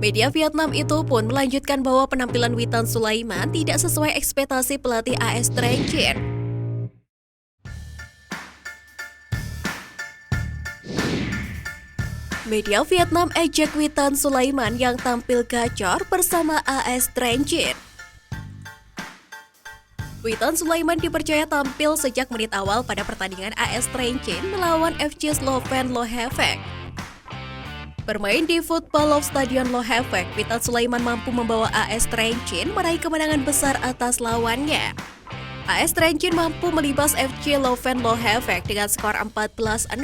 Media Vietnam itu pun melanjutkan bahwa penampilan Witan Sulaiman tidak sesuai ekspektasi pelatih AS Trenčín. Media Vietnam ejek Witan Sulaiman yang tampil gacor bersama AS Trenčín. Witan Sulaiman dipercaya tampil sejak menit awal pada pertandingan AS Trenčín melawan FC Slovan Lohavec. Bermain di Football Love Stadion Lohavec, Witan Sulaiman mampu membawa AS Trenčín meraih kemenangan besar atas lawannya. AS Trenčín mampu melibas FC Slovan Lohavec dengan skor 14-0.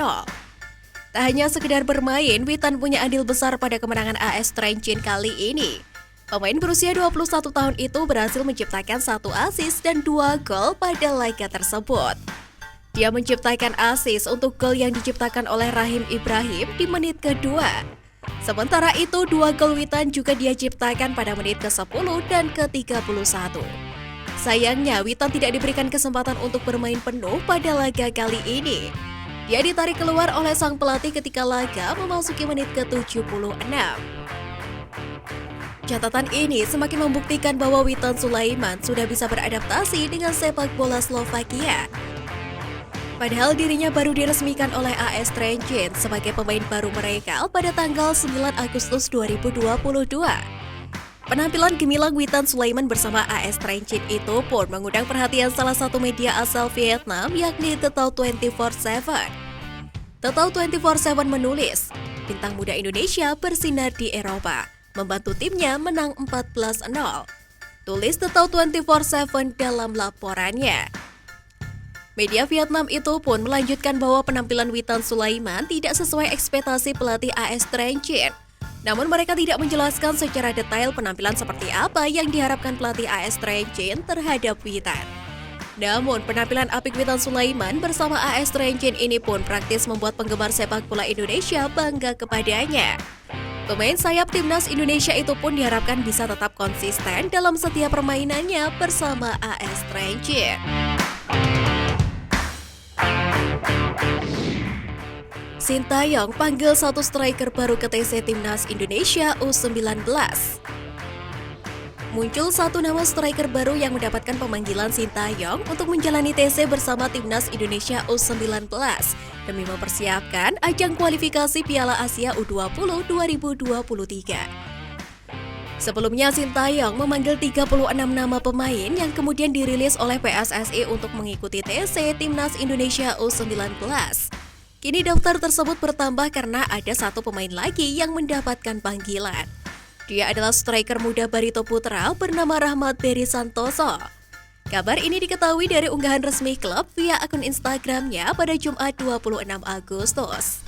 Tak hanya sekedar bermain, Witan punya andil besar pada kemenangan AS Trenčín kali ini. Pemain berusia 21 tahun itu berhasil menciptakan 1 assist dan 2 gol pada laga tersebut. Dia menciptakan assist untuk gol yang diciptakan oleh Rahim Ibrahim di menit kedua. Sementara itu, 2 gol Witan juga dia ciptakan pada menit ke-10 dan ke-31. Sayangnya, Witan tidak diberikan kesempatan untuk bermain penuh pada laga kali ini. Dia ditarik keluar oleh sang pelatih ketika laga memasuki menit ke-76. Catatan ini semakin membuktikan bahwa Witan Sulaiman sudah bisa beradaptasi dengan sepak bola Slovakia. Padahal dirinya baru diresmikan oleh AS Trenčín sebagai pemain baru mereka pada tanggal 9 Agustus 2022. Penampilan gemilang Witan Sulaiman bersama AS Trenčín itu pun mengundang perhatian salah satu media asal Vietnam yakni Tetau 24/7. Tetau 24/7 menulis, bintang muda Indonesia bersinar di Eropa, membantu timnya menang 14-0. Tulis Tetau 24/7 dalam laporannya. Media Vietnam itu pun melanjutkan bahwa penampilan Witan Sulaiman tidak sesuai ekspektasi pelatih AS Trenčín. Namun mereka tidak menjelaskan secara detail penampilan seperti apa yang diharapkan pelatih AS Trenčín terhadap Witan. Namun penampilan apik Witan Sulaiman bersama AS Trenčín ini pun praktis membuat penggemar sepak bola Indonesia bangga kepadanya. Pemain sayap timnas Indonesia itu pun diharapkan bisa tetap konsisten dalam setiap permainannya bersama AS Trenčín. Sintayong panggil 1 striker baru ke TC Timnas Indonesia U19. Muncul 1 nama striker baru yang mendapatkan pemanggilan Sintayong untuk menjalani TC bersama Timnas Indonesia U19 demi mempersiapkan ajang kualifikasi Piala Asia U20 2023. Sebelumnya Sintayong memanggil 36 nama pemain yang kemudian dirilis oleh PSSI untuk mengikuti TC Timnas Indonesia U19. Kini daftar tersebut bertambah karena ada 1 pemain lagi yang mendapatkan panggilan. Dia adalah striker muda Barito Putra bernama Rahmat Beri Santoso. Kabar ini diketahui dari unggahan resmi klub via akun Instagramnya pada Jumat 26 Agustus.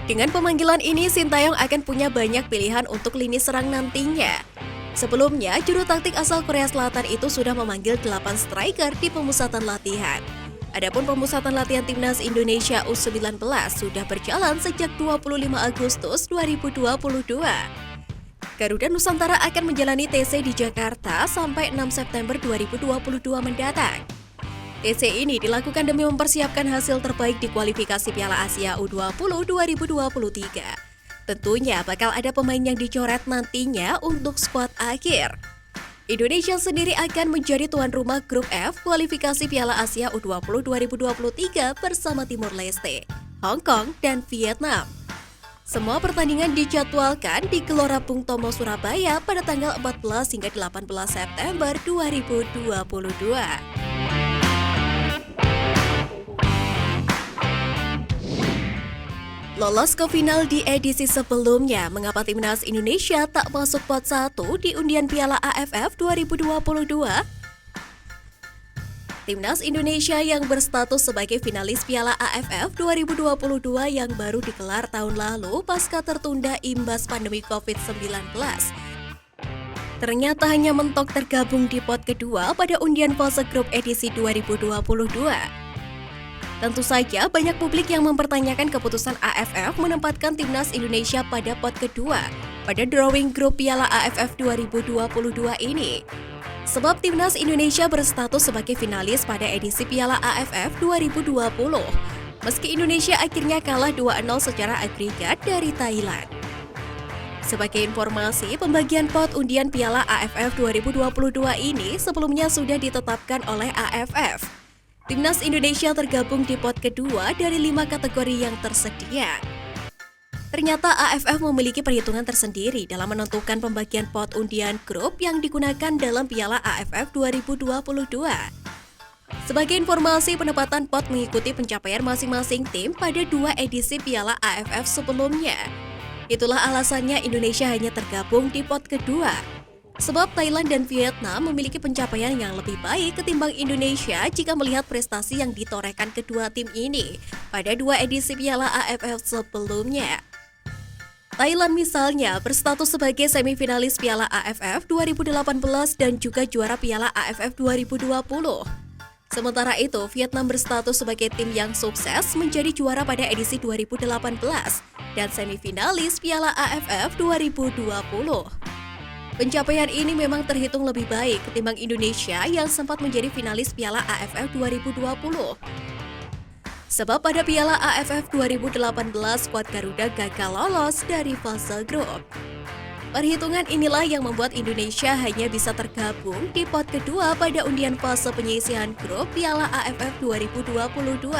Dengan pemanggilan ini, Sintayong akan punya banyak pilihan untuk lini serang nantinya. Sebelumnya, juru taktik asal Korea Selatan itu sudah memanggil 8 striker di pemusatan latihan. Adapun pemusatan latihan Timnas Indonesia U19 sudah berjalan sejak 25 Agustus 2022. Garuda Nusantara akan menjalani TC di Jakarta sampai 6 September 2022 mendatang. TC ini dilakukan demi mempersiapkan hasil terbaik di kualifikasi Piala Asia U20 2023. Tentunya bakal ada pemain yang dicoret nantinya untuk skuad akhir. Indonesia sendiri akan menjadi tuan rumah grup F kualifikasi Piala Asia U20 2023 bersama Timor Leste, Hong Kong, dan Vietnam. Semua pertandingan dijadwalkan di Gelora Bung Tomo Surabaya pada tanggal 14 hingga 18 September 2022. Lolos ke final di edisi sebelumnya, mengapa Timnas Indonesia tak masuk pot 1 di undian Piala AFF 2022? Timnas Indonesia yang berstatus sebagai finalis Piala AFF 2022 yang baru digelar tahun lalu pasca tertunda imbas pandemi COVID-19. Ternyata hanya mentok tergabung di pot kedua pada undian fase grup edisi 2022. Tentu saja banyak publik yang mempertanyakan keputusan AFF menempatkan Timnas Indonesia pada pot kedua pada drawing grup Piala AFF 2022 ini. Sebab Timnas Indonesia berstatus sebagai finalis pada edisi Piala AFF 2020. Meski Indonesia akhirnya kalah 2-0 secara agregat dari Thailand. Sebagai informasi, pembagian pot undian Piala AFF 2022 ini sebelumnya sudah ditetapkan oleh AFF. Timnas Indonesia tergabung di pot kedua dari 5 kategori yang tersedia. Ternyata AFF memiliki perhitungan tersendiri dalam menentukan pembagian pot undian grup yang digunakan dalam Piala AFF 2022. Sebagai informasi, penempatan pot mengikuti pencapaian masing-masing tim pada 2 edisi Piala AFF sebelumnya. Itulah alasannya Indonesia hanya tergabung di pot kedua. Sebab Thailand dan Vietnam memiliki pencapaian yang lebih baik ketimbang Indonesia jika melihat prestasi yang ditorehkan kedua tim ini pada 2 edisi Piala AFF sebelumnya. Thailand misalnya berstatus sebagai semifinalis Piala AFF 2018 dan juga juara Piala AFF 2020. Sementara itu, Vietnam berstatus sebagai tim yang sukses menjadi juara pada edisi 2018 dan semifinalis Piala AFF 2020. Pencapaian ini memang terhitung lebih baik ketimbang Indonesia yang sempat menjadi finalis Piala AFF 2020. Sebab pada Piala AFF 2018, skuad Garuda gagal lolos dari fase grup. Perhitungan inilah yang membuat Indonesia hanya bisa tergabung di pot kedua pada undian fase penyisihan grup Piala AFF 2022.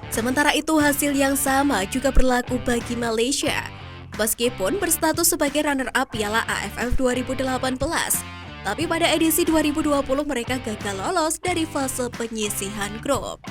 Sementara itu, hasil yang sama juga berlaku bagi Malaysia. Meskipun berstatus sebagai runner-up Piala AFF 2018, tapi pada edisi 2020 mereka gagal lolos dari fase penyisihan grup.